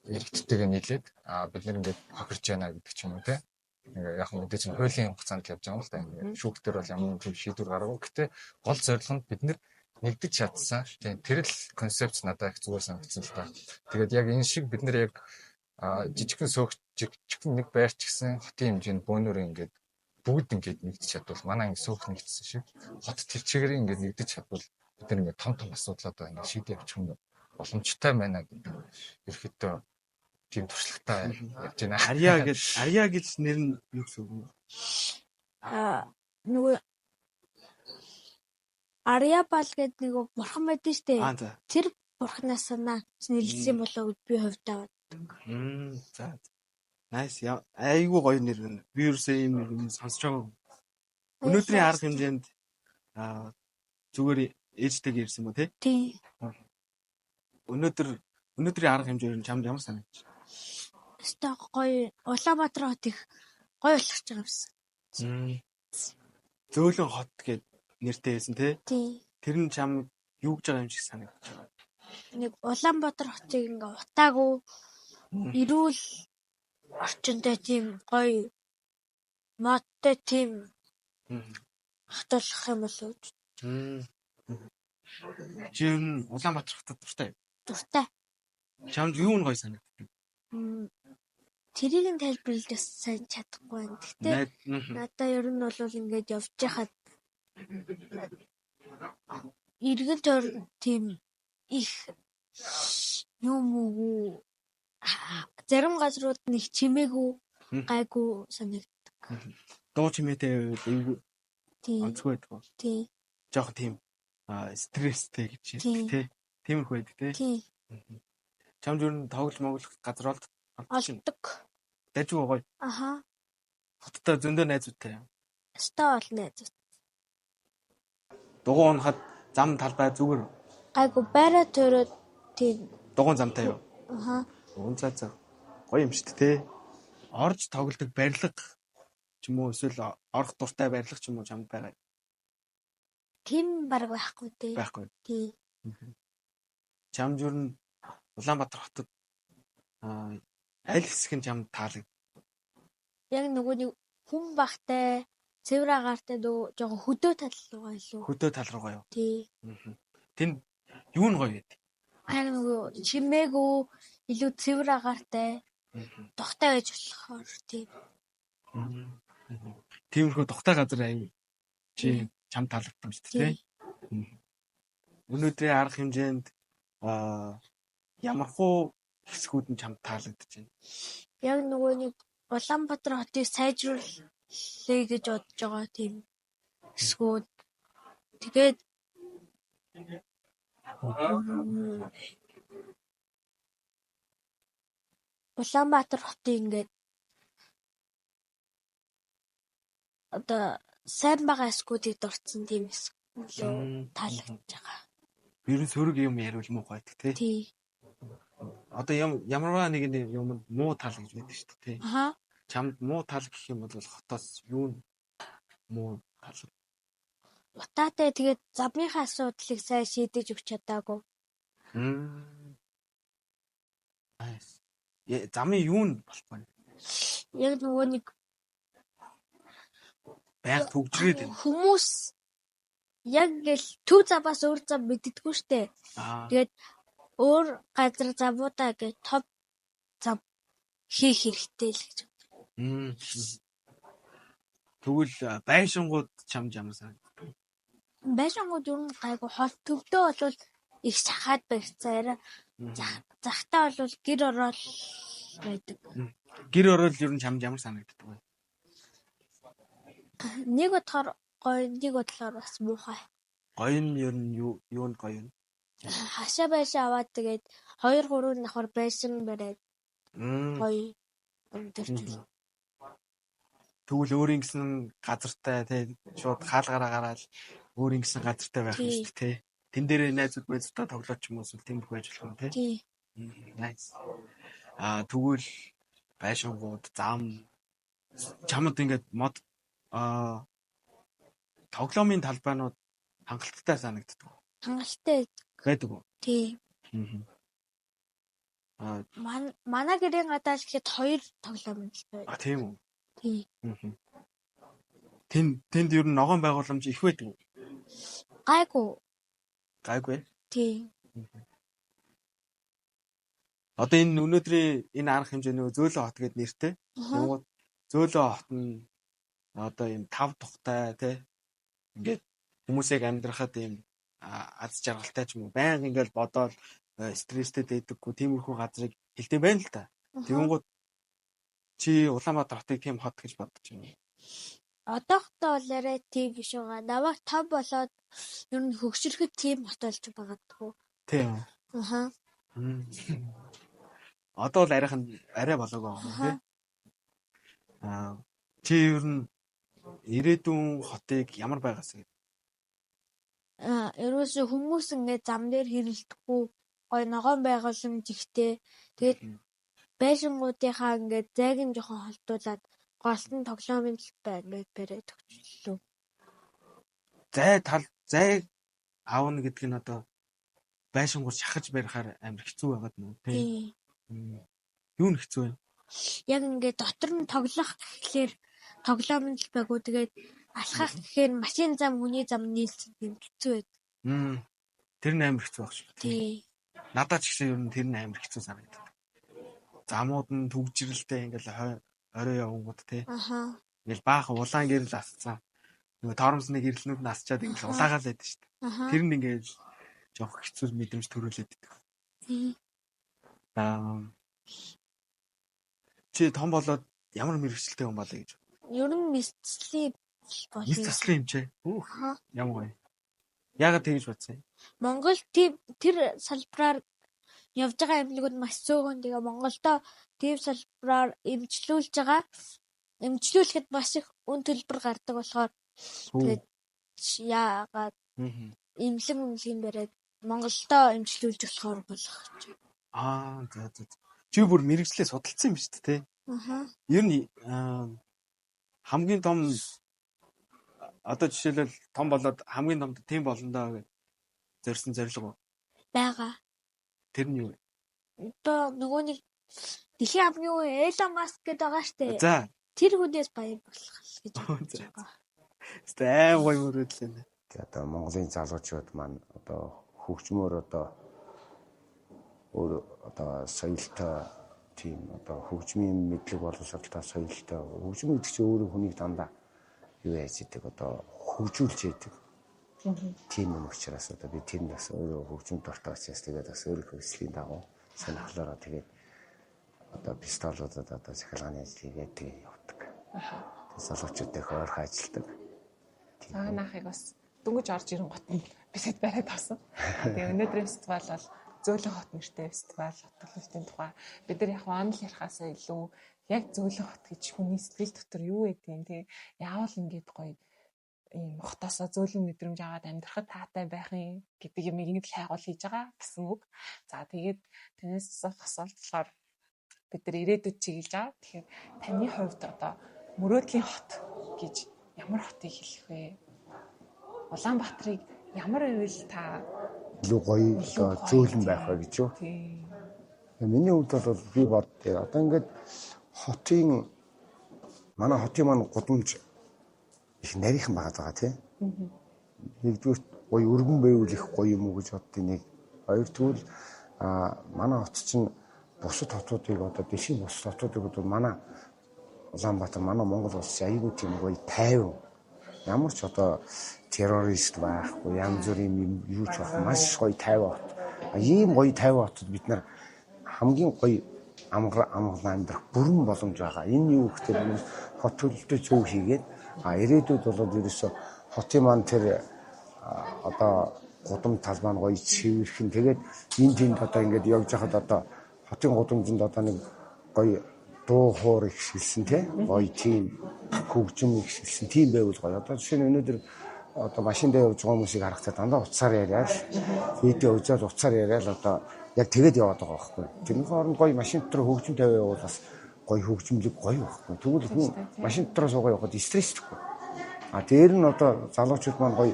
эрэгтэйгээ нийлээд бид нэр ингээд хохирч яана гэдэг ч юм уу те. Ингээ яг мэдээж нь хуулийн хугацаанд явж байгаа юм л та. Ингээ шүүхтэр бол ямар нэг шийдвэр гаргав. Гэтэ гол зорилго нь бид нэр нэгдэж чадсан. Тэр л концепц надад их зүгээр санагдсан л та. Тэгээд яг энэ шиг бид нэр яг жижигхэн сөөгч жижигхэн нэг байр ч гэсэн хотын хэмжээнд бөөнөр ингээд бүгд ингээд нэгдэж чадвал манай ингээд сөөх нэгдсэн шиг хот тэр чигээр ингээд нэгдэж чадвал бид нар ингээд том асуудлаад ингээд шийдэж явчих юм боломжтой байна гэдэг. Ерөөхдөө тийм туршлагатай явж байна. Арья гэж нэр нь юу гэсэн үг вэ? Нөгөө Ариабал гэдэг нэг бурхан байдаг штэ. Тэр бурханаас санаа нэрлсэн болоо би хувьдаа. За. Nice. Айгуу гоё нэр байна. Би ерөөсөө ийм нэр сонсож байгаа. Өнөөдрийн арга хэмжээнд зүгээр ээжтэйг ирсэн мө тий? Тий. Өнөөдрийн арга хэмжээр чамд ямар санагдаж байна? Өстой гоё Улаанбаатар хот их гоё болгож байгаа юмсан. Зөөлөн хот гэд нэртэй байсан тий? Тий. Тэр нь чам юу гэж байгаа юм шиг санагдаж байгаа. Нэг Улаанбаатар хотыг ингээ утаагүй эрүүл орчинтой тийм гоё модтой тийм хатуулах юм болов. Чи ер нь Улаанбаатар хотод дуртай. Дуртай. Чамд юу нь гоё санагдав? Тэрийг нь тайлбарлаж сайн чадахгүй байна. Гэхдээ надаа ер нь бол ингээд явж байхад эргэн тойрон тийм их юм уу зарим газрууд нэг чимээгүй гайгүй санагддаг. Дуу чимээтэй эвгүй онцгүй байдаг. Тий. Жохон тийм стресстэй гэж тий. Тиймэрхүү байдаг тий. Чамд юу н тоглож моглох газар олддог. Дажгүй гоё. Аха. Хоттой зөндөө найзуудтай. Өстой бол найз. Дугуй унахад зам талбай зүгээр. Гайгүй байраа төрөөд тийм Дугуй замтай юу? аха. Унцаа. Гоё юм шүү дээ. Орж тоглодог барилга ч юм уу эсвэл орох дуртай барилга ч юм уу чамд байгаа. Тийм баг байхгүй дээ. Байхгүй. Тий. Чамд юу н Улаанбаатар хотод аль хэсэг нь чамд таалаг? Яг нөгөө нэг хүн багтай, цэвэр агаартай нөгөө жоохон хөдөө тал руугаа илүү. Хөдөө тал руугаа юу? Тий. Тэнд юу н гоё гэдэг? Аа нөгөө чимээгөө илүү цэвэр агаартай. Духтай байж болохоор тий. Тиймэрхүү духтай газар аяа чи чам таалагдсан шүү дээ. Өнөөдрийн арга хэмжээнд ямархуу хэсгүүд нь чам таалагдаж байна. Яг нөгөө нэг Улаанбаатар хотыг сайжруулъя гэж бодож байгаа тийм хэсгүүд. Тэгээд Улаанбаатар хотыг ингээд одоо сайн байгаа хэсгүүдийг дурдсан тийм хэсэг таалагдж байгаа. Ер нь сөрөг юм яривал муу байдаг тий. Одоо ямарваа нэг юм муу тал гэж байдаг шүү дээ тий. Аха. Чамд муу тал гэх юм бол хотоос юу муу тал? Утаатай тэгээд замынхаа асуудлыг сайн шийдэж өгч чадаагүй. Nice. Замын юу нь болохгүй. Яг нөгөө нэг байг төгжрээд байна. Хүмүүс яг л төв замаас өөр зам мэддэггүй штэ. Тэгээд өөр газар замуудаа гэж топ зам хийх хэрэгтэй л гэж. Тэгвэл байшингууд чамд ямар санагдав? Байшингууд юу н гайгүй хол төвдөө бол их сахаад барьцаараа захтаа бол гэр орол байдаг. Гэр орол ер нь чамд ямар санагддаг вэ? Нэг бодохоор гоё, нэг бодлоор бас муухай. Гоё нь ер нь юу нь гоё нь? Хашаа байшаа аваад тэгээд 2-3 давхар байшин бариад гоё өндөрлж. Тэгвэл өөрийн гэсэн газартай тий шууд хаалгаараа гараад өөрийн гэсэн газартай байх юм шүү дээ тий. Тэн дээр найзууд байцтай тоглоод ч юм уу эсвэл тэмдэг байж болох юм тий. Тий. Nice. Тэгвэл байшингууд зам чамд ингээд мод тоглоомын талбайнууд хангалттай санагддаг. Хангалттай гэдэг үү? Тий. Манай гэрийн гадаал гэхэд 2 тоглоом байна. Тийм үү? Тий. Тэнд ер нь ногоон байгууламж их байдаг уу? Гайгүй. Тий. Одоо энэ өнөөдрийн энэ арга хэмжээ нөгөө зөөлөн хот гэдэг нэртэй. Нөгөө зөөлөн хот нь одоо ийм 5 тухтай тий. Ингээд хүмүүсийг амьдрахад ийм аз жаргалтай ч юм уу байнга ингээд бодоод стресстэй дэдэггүй тиймэрхүү газрыг хэлдэг байна л та. Тэгэнгүүт чи Улаанбаатар хотыг тийм хот гэж бодож байна. Одоохтой бол арай тийм биш байгаа. Наваг том болоод ер нь хөгшөрөхөд тийм хот болж байгаа. Тийм. Аха. Одоо л арай болоогүй байна тийм. Чи ер нь ирээдүйн хотыг ямар байгаас вэ? Ерөөсөө хүмүүс ингээд зам дээр хэрэлдэхгүй гой ногоон байгууламж ихтэй. Тэгээд байшингуудынхаа ингээд зайг нь жоохон холдуулаад голтон тоглоомын талбай ингээд бариад өгчлөө. Зай аавна гэдэг нь одоо байшингууд шахаж барихаар амар хэцүү байгаад нөө тийм. Юу нь хэцүү вэ? Яг ингээд дотор нь тоглох гэхлээр тоглоомын талбайгүй тэгээд алхах гэхээр машин зам хүний зам нийлсэн юм хэцүү байд. Тэр нь амар хэцүү байх шүү. Тий. Надад ч гэсэн ер нь тэр нь амар хэцүү санагдав. Замууд нь төгжрэлтэй ингээл орой явгууд тий. Аха. Ингээл баахан улаан гэрэл асцсан. Нөгөө торомсны гэрлнүүд нь асчаад ингээл улаагаал байдаг шүү дээ. Тэр нь ингээл жоох хэцүү мэдрэмж төрүүлээд байдаг. Тий. Чи том болоод ямар мэргэжилтэй хүн болъё гэж? Ер нь мэдслий болъё. Мэдслий юм чи. Ямар гоё. Яагаад тэгж бодсон юм? Монгол тэр салбараар явж байгаа эмнэлгүүд маш цөөхөн. Тэгээ Монголдо тийм салбараар эмчлүүлэхэд маш их үн төлбөр гардаг болохоор тэгээд яагаад эмнэлгийн бариад Монголдо эмчлүүлж болохоор болгох гэж. За. Чи бүр мэрэгчлээ судалсан юм шүү дээ, тэ? Ер нь хамгийн том одоо жишээлбэл том болоод хамгийн том тийм болондоо гэж зорьсон зорилго байгаа. Тэр нь юу вэ? Одоо нөгөө нэг дэлхийн хамгийн үе Элон Маск гэдэг байгаа штэ. За. Тэр хүнээс баяр болох гэж бодож байгаа. Тэ гоё мөрөдлөө. Тэгээ одоо Монголын залуучууд маань одоо хөгжмөөр одоо өөр одоо соёлтой тийм одоо хөгжмийн мэдлэг боловсролтой соёлтой хөгжим гэдэг чинь өөрөө хүнийг дандаа юу яаж идэг одоо хөгжүүлж идэг. Тийм юм учраас одоо би тэр нас өөрөө хөгжим дуртай учраас тэгээд бас өөр хөгжлийн дагуу сонирхлоороо тэгээд одоо пистолуудад одоо захиргааны ажил хийгээд явдаг. Залуучуудтай хойрхон ажилладаг. Наахыг бас дөнгөж орж ирэн гот нь бисэд бариад авсан. Тэгээ өнөөдрийн фестивал бол Зөөлөн хот нэртэй фестивал хотын тухай бид нар яг онл ярихаасаа илүү яг Зөөлөн хот гэж хүний сэтгэл дотор юу гэдэг тийм яавал ингээд гоё ийм хотоосоо зөөлөн мэдрэмж аваад амьдрахад таатай байх юм гэдэг юм ийм л хайгуул хийж байгаа гэсэн үг. За тэгээд тэрнээс асуултаар бид нар ирээдүйд чиглэж байгаа. Тэгэхээр таны хувьд одоо мөрөөдлийн хот гэж ямар хотыг хэлэх вэ? Улаанбаатарыг ямар ивэл та илүү гоё зөөлөн байх вэ гэж юу? Миний хувьд бол би боддоо одоо ингээд манай хотын маань гудамж их нарийнхан байгаа тийм. Нэгдүгээр гоё өргөн байвал их гоё юм уу гэж боддیں۔ Нэг хоёрдугаар манай хот чинь бусад хотуудыг одоо дэшийн бусад хотуудыг бодвол манай Улаанбаатар манай Монгол улс аягүй тийм гоё тайван. Ямар ч одоо террорист байхгүй янз бүрийн юу ч байх маш гоё тайван хот. Ийм гоё тайван хотод бид нар хамгийн гоё амгалан амьдрах бүрэн боломж байгаа. Энэ юу гэхээр хот төлөлтөд зөв хийгээд ирээдүйд болоод ерөөсө хотын маань тэр одоо гудам тал маань гоё цэвэрхэн тэгээд энэ тэнд одоо ингээд явж хахад одоо хотын гудамжинд одоо нэг гоё дуу хоор их шилсэн тий гоё тийм хөгжим их шилсэн тийм байвал гоё. Одоо жишээ нь өнөөдөр одоо машин дээр явж байгаа хүмүүсийг харахад дандаа уцаар яриад видео үзээд уцаар яриад одоо яг тэгээд яваад байгаа байхгүй. Тэрний хооронд гоё машин дотор хөгжим тавиа явуул бас гоё хөгжимлэг гоё байхгүй. Тэгвэл хүн машин дотор суугаа явахад стресстэйхгүй. Дээр нь одоо залуучууд маань гоё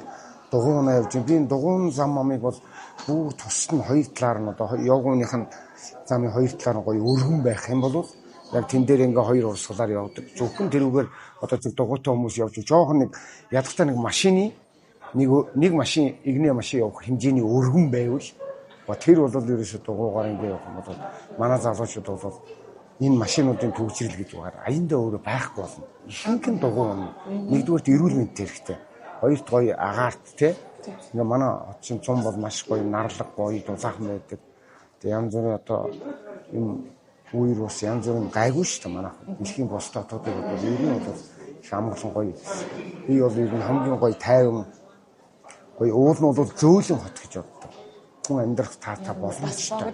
дугуйнаа явж би энэ дугуйн зам амыг бол бүр тусад нь хоёр талаар нь одоо явгууных нь замын хоёр талаар нь гоё өргөн байх юм бол яг тэн дээр ингээ хоёр урсгалаар явдаг. Зөвхөн тэрүүгээр одоо зөв дугуйтай хүмүүс явж жоохон нэг ядахтай нэг машины нэг машин игний машин явах хэмжээний өргөн байвал тэр бол ерөөсө дугуйгаар ингээ явах юм бол манай залуучууд бол энэ машинуудын төвчрэл гэж байгаа аяндаа өөрөө байхгүй болно. Ихэнх дугуй нэгдүгээрт эрүүл мэндтэй хэрэгтэй. Хоёрт гоё агаарт тий. Ингээ манай хот чинь цум бол маш гоё нарлаг гоё дулаахан байдаг. Тэгээ янз бүрийн одоо юм үер ус янз бүрийн гайгүй шүү дээ манай дэлхийн бус дотоодыг бол ер нь бол их амгалан гоё. Би бол ер нь хамгийн гоё тайван гоё уул нь бол зөөлөн хот гэж боддог. Хүн амьдрах таатай боломжтой.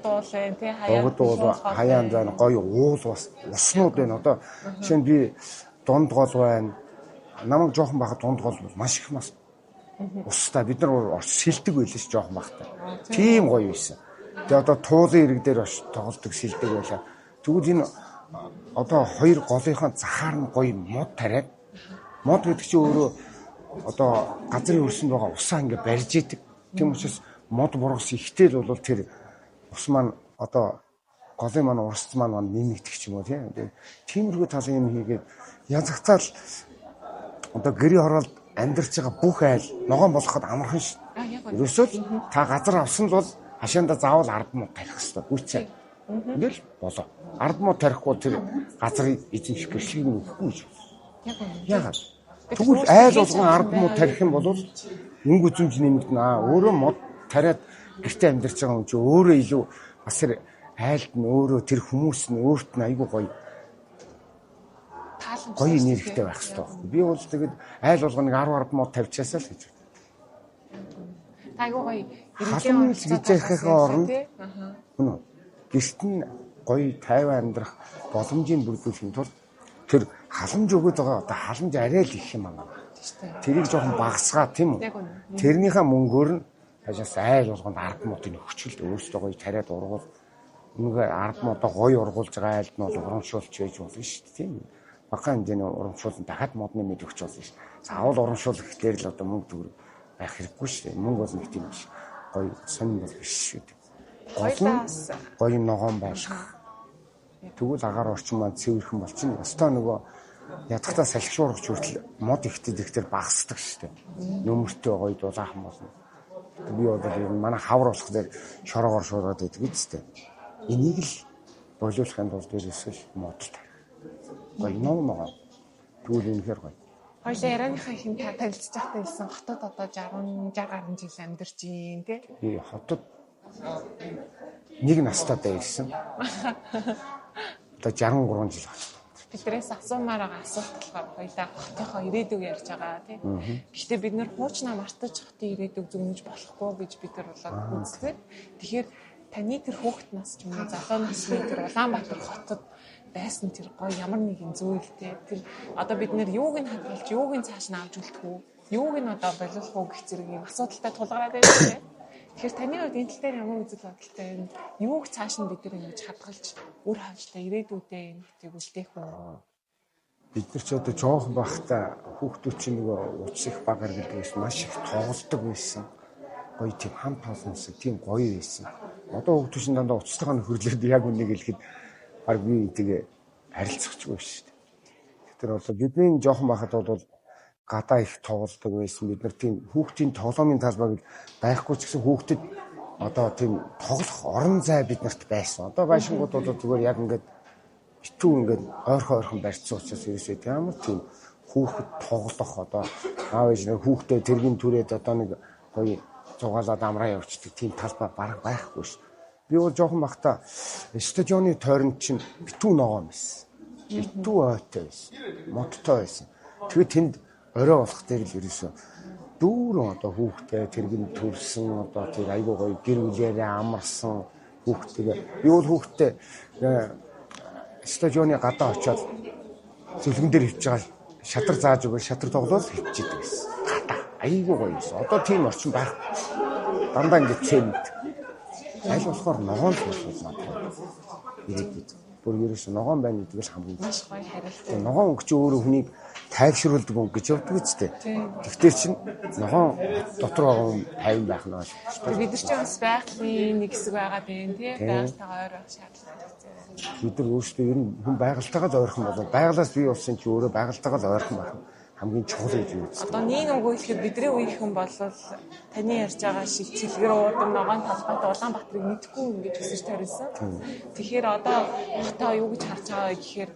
Богд уул хаяанд байна гоё уул бас уснууд байна. Одоо жишээ нь би дунд гол байна. Намайг жоохон байхад дунд гол маш их нас устай бид нар сэлдэг байлээ ш жоохон байхад. Тийм гоё байсан. Тэгээ одоо туулын ирэг дээр бас тоглолдог сэлдэг байлаа. Тэгвэл энэ одоо хоёр голынхаа захаар нь гоё мод тариад мод гэдэг чинь өөрөө одоо газрын өрсөнд байгаа усаа ингээ барьж идэг. Тийм учраас мод бургас ихтэл бол тэр ус маань одоо голын маань урсц маань нэмэгдэх ч юм уу тийм. Тиймэрхүү талын юм хийгээд язгацаал одоо гэрийн хороолд амьдарч байгаа бүх айл ногоон болоход амархан ш. Ерөөсөө та газар авсан л бол хашаанда заавал 10 мод тарих хэрэгтэй. Гүйцээ. Ингээл болоо. 10 мод тарихгүй тэр газрын эзэмших гэрчлэгийг өгөхгүй шүү. Яагаад? Тэгвэл айл болгон 10 мод тарих юм бол мөнгө үзэмж нэмэгдэнэ. Өөрөө мод тариад гэртээ амьдарч байгаа хүн чинь өөрөө илүү бас тэр айлд нь өөрөө тэр хүмүүс нь өөрт нь айгүй гоё нэрхтэй байх хэрэгтэй. Би бол тэгээд айл болгоныг 10 мод тавьчаасаа л гэж. Айгүй гоё иргэдийн гэж яхихаа орно. гэрт нь гоё тайван амьдрах боломжийг бүрдүүлэхийн тулд тэр халамж өгöd байгаа одоо халамж арай л их юм аа. Тэрийг жоохон багасгаа тийм үү? Тэрнийхээ мөнгөөр нь хажаас айл болгонд ард модын өгчл өөрсдөө гоё тариад ургуул үнэхээр ард модоо гоё ургуулж байгаа айлд нь бол урамшуулч байж болно шүү дээ тийм. Бага хэмжээний урамшуулсан дахиад модны мэд өгч болно шүү. Заавал урамшуулах гэхээр л одоо мөнгө төгрөг байх хэрэггүй шүү дээ. Мөнгө бол нэг тийм биш. Гоё сонин бол биш шүү дээ. Гоё ногоон байлгах. Тэгвэл агаар орчин маань цэвэрхэн болчихно. Өстой нөгөө ядахтаа салхишуурч хүртэл мод ихтэй ихтэй багасдаг шүү дээ. Нөмөртэй гоё дулаахан болно. Би бол ер нь манай хавар болох дээр шороогоор шуургаад байдаг үстэй. Энийг л болиулахын тулд ерөөсөө модтой. Гоё ногоо. Тэгвэл үнэхээр гоё. Хоёлаа ярианыхаа хин танилцж байхдаа хэлсэн хотод одоо 60 гаруй жил амьдарч юм тий. Хотод нэг настай байсан. Одоо 63 жил байна. Тэдрээс асуумаар байгаа асуулт болохоор хоёлаа хотынхоо ирээдүг ярьж байгаа тий. Гэхдээ бид нэр хуучнаа мартаж хотын ирээдүг зөнгөж болохгүй гэж бид нар болоод үзлээ. Тэгэхээр таны тэр хүүхэд нас ч юм уу залуу насны тэр Улаанбаатар хотод байсан тэр гоё ямар нэгэн зүйлтэй тэр одоо бид нэр юуг нь хадгалж юуг нь цааш нь авч үлдэх үү? Юуг нь одоо болиулах уу гэх зэрэг юм асуудалтай тулгараад байна тий. Тэгэхээр таны хувьд энэ тал дээр ямар үзэл бодолтой вэ? Юуг цааш нь бид нар ингэж хадгалж үр хавчтай ирээдүйдээ энэ гэдгийг үлдээх үү? Бид нар ч одоо жоохон байхдаа хүүхдүүд чинь нөгөө уцсах багаар гэдгээс маш их тоглодог байсан. Гоё тийм хамт олонсоо тийм гоё байсан. Одоо хүүхдүүд чинь дандаа уцтайгаа нөхөрлөд яг үнийг хэлэхэд баг би тэгээ харилцахгүй шүү дээ. Тэгэхээр одоо бидний жоохон байхад бол гадаа их тоглодог байсан. Бид нар тийм хүүхдийн тоглоомын талбайг байхгүй ч гэсэн хүүхдэд одоо тийм тоглох орон зай биднэрт байсан. Одоо байшингууд бол зүгээр яг ингээд битүү ингээд ойрхон барьцсан учраас ерөөсөө ямар тийм хүүхэд тоглох одоо аав ээж нэг хүүхдээ тэргийн түрээд одоо нэг гоё зугаалаад амраа явуулдаг тийм талбай бараг байхгүй ш. Би бол жоохон бахта стадионы тойронд чинь битүү ногоон байсан. Битүү ойтой байсан. Модтой байсан. Тэгээд тэнд орой болох дээр л ерөөсөө дүүрэн одоо хүүхдээ тэргийн төрсөн одоо тэр айгуу гоё гэр бүлээрээ амарсан хүүхдээ би бол хүүхдээ стадионы гадаа очиод зөвлөгөн дээр хөвж байгаа шатар зааж өгөөл шатар тоглоод хөвчихэд байсан. Гадаа айгуу гоё байсан. Одоо тийм орчин байхгүй. Дандаа ингэ цэнд. Аль болохоор ногоон л болуулмаа. Ирээдүйд бүр ерөөсөө ногоон байна гэдэг л хамгийн маш гоё хариулт. Ногоон өнгөч өөрөө хүнийг тайвшруулдаг өнгө гэж явдаг үстэй. Тэгтэр чинь ногоон дотор байгаа хүн тайван байх нь бол. Бид нар ч бас байгалийн нэг хэсэг байгаа юм тий. Байгальтайгаа ойр байх шаардлагатай. Бид нар өөрсдөө ер нь хүн байгальтайгаа л ойрхон болов. Байгалаас бий болсон чи өөрөө байгальтайгаа л ойрхон байх хамгийн чухал гэж үздэг. Одоо нэг өнгөө ихэд бидний үеийнхэн бол таны ярьж байгаа шиг цэлгэр уудам ногоон талбайтай Улаанбаатарыг мэдхгүй ингэж өсөж тарилсан. Тэгэхээр одоо хотоо юу гэж харж байгаа вэ гэхээр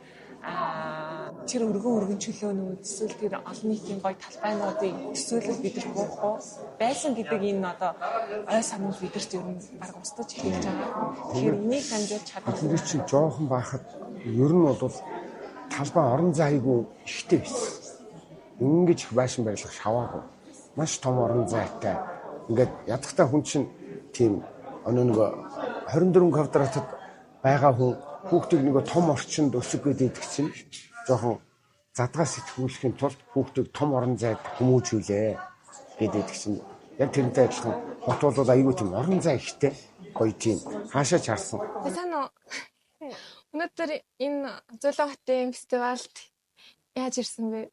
тэр өргөн чөлөөнүүд эсвэл тэр олон нийтийн гоё талбайнуудыг төсөөлөл бид нар буухгүй байсан гэдэг энэ одоо ой санал бидэрт ер нь баг устдаж эхэлж байгаа. Тэгэхээр энийг дамжуулж чадах. Тэр чинь жоохон байхад ер нь бол талбай орон зайгүй ихтэй байсан. Ингэж их байшин барилах шаваагүй. Маш том орон зайтай. Ингээд ядахтаа хүн чинь тийм нэг 24 квадратад байгаа хүн хүүхдийг нэг том орчинд өсөх гэдэг чинь жоохон задгаас сэтгүүлэхийн тулд хүүхдийг том орон зайд хүмүүжүүлээ гэдэг чинь яг тэрнтэй адилхан хот бол аюу тийм орон зай ихтэй гоё тийм хаашаа ч харсан. Сайн уу. Өнөөдөр энэ Зөөлөн хотын фестивальд яаж ирсэн бэ?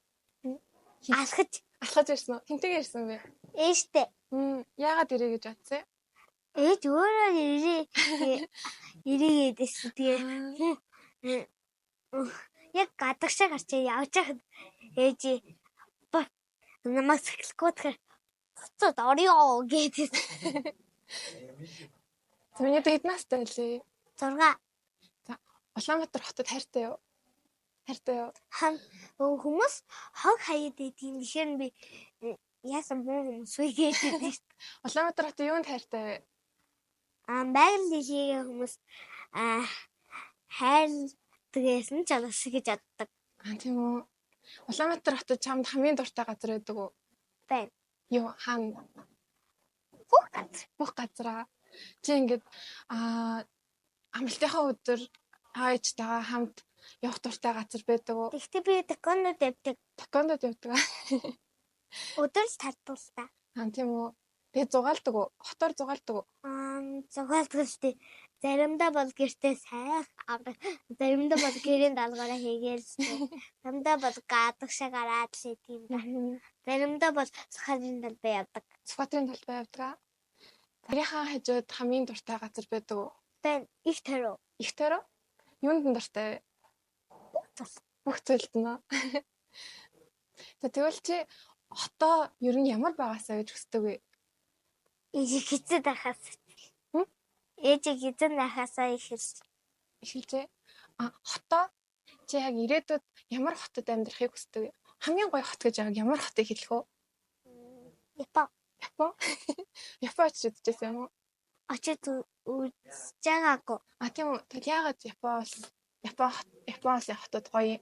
Алхаж ирсэн үү? Хинтэйгээ ирсэн бэ? Ээжтэй. Яагаад ирээ гэж бодсон? Ээж өөрөө ирээгээдсэн. Тэгээ яг гадагшаа гарчаа явж хахад ээж намайг сахилахгүй тэгэхээр цуцад орё гэдэг. Миний хэд настай байлээ? 6. За Улаанбаатар хотод хайртай юу? Хайртай юу? Хүмүүс хог хаяад идэв. Тэгэхээр би яасан муу хүмүүс вэ гэдэг. Улаанбаатар хотод юунд хайртай вэ? Байгаль дэлхийн хүмүүс хайртайсэн ч анаас гэж яддаг. Тийм үү. Улаанбаатар хотод чамд хамгийн дуртай газар байдаг уу? Байна. Юу хаана? Бүх газар. Чи ингэж амралтынхаа өдөр аажтайгаа хамт явах дуртай газар байдаг уу? Тэгтээ би такондод явдаг. Такондод явдаг аа. Өдөр л тартуултаа. Тийм үү. Тэгээ зугаалдаг уу? Хотоор зугаалдаг уу? Зугаалдаг л тий. Заримдаа бол гэртээ сайх авдаг. Заримдаа бол гэрийн даалгавраа хийгээл л тий. Заримдаа бол гадагшаа гараад л тийм байна. Заримдаа бол сахарын талбай явдаг. Сахарын талбай явдаг аа. Тэрийнхаа хажууд хамгийн дуртай газар байдаг уу? Бэн их төрөө. Их төрөө? Юунд нь дуртай вэ? Бүх зүйлд нь. Тэгвэл чи хотоо ер нь ямар байгаасаа гэж хүсдэг вэ? Ээж хизээд ахаас. Ээж хизээд ахаасаа эхэлжээ. Хотоо чи яг ирээдүйд ямар хотод амьдрахыг хүсдэг вэ? Хамгийн гоё хот гэж яг ямар хотыг хэлэх вэ? Япон. Япон очиж үзчихсэн юм уу? Очиж үзэж байгаагүй. Тийм үү. Тэгэл яагаад Японоос хотод гоё?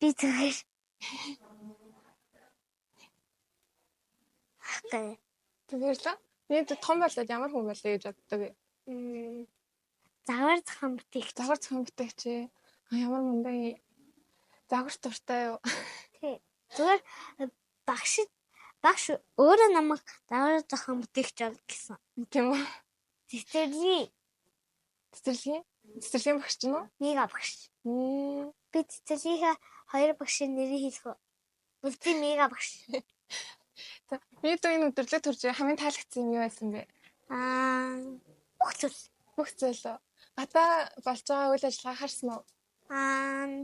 Би зүгээр. Зүгээр л. Бид том болоод ямар хүн болъё гэж боддог вэ? Загвар зохион бүтээгч. Загвар зохион бүтээгч. Ямар мундаг загвар дуртай юу? Тий. Зүгээр багш өөрөө намайг загвар зохион бүтээгч бол гэсэн. Тийм үү? Цэцэрлэгийн багш ч нь үү? Нэг багш. Би цэцэрлэгийнхаа 2 багшийн нэрийг хэлэх үү? Үлдээ мега багш. Бид энэ өдөрлөг төрж хамгийн таалагдсан юм юу байсан бэ? Бүх зүйл. Гадаа болж байгаа үйл ажиллагаа харсан уу?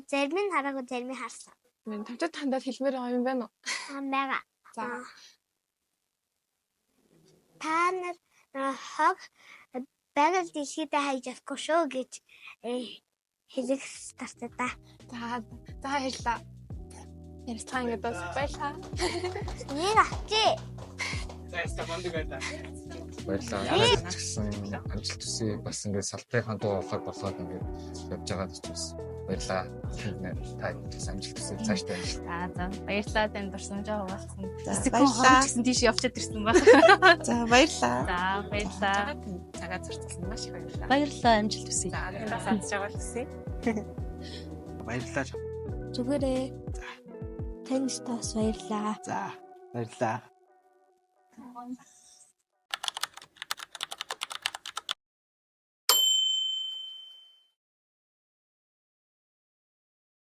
Зарим нь хараагүй, зарим нь харсан. Мен тавчад хандаад хэлмээр байгаа юм байна уу? Мега. За. Та нар хог байгаль дэлхийдээ хайж авахгүй шүү гэж хэлэх хэрэгтэй да. За хэллээ. Ярилцлага ингээд дуусгая. Нэг авчи. Баярлалаа. Гэсэн амжилт хүсье бас ингээд салбарын дуу хоолой болгоод ингээд явж байгаа гэж бас баярлалаа. Та амжилт хүсье цаашдаа. За баярлалаа тань дурсамж авсан. Баярлалаа. Гэсэн тийш явчаад ирсэн баг. За баярлалаа. За баярлалаа. Цагаа зарцуулсан маш их баярлалаа. Баярлалаа амжилт хүсье. За энэ сонсож байгаа хүсье. Баярлалаа. Зүгээрээ. Танд бас баярлалаа. За баярлалаа.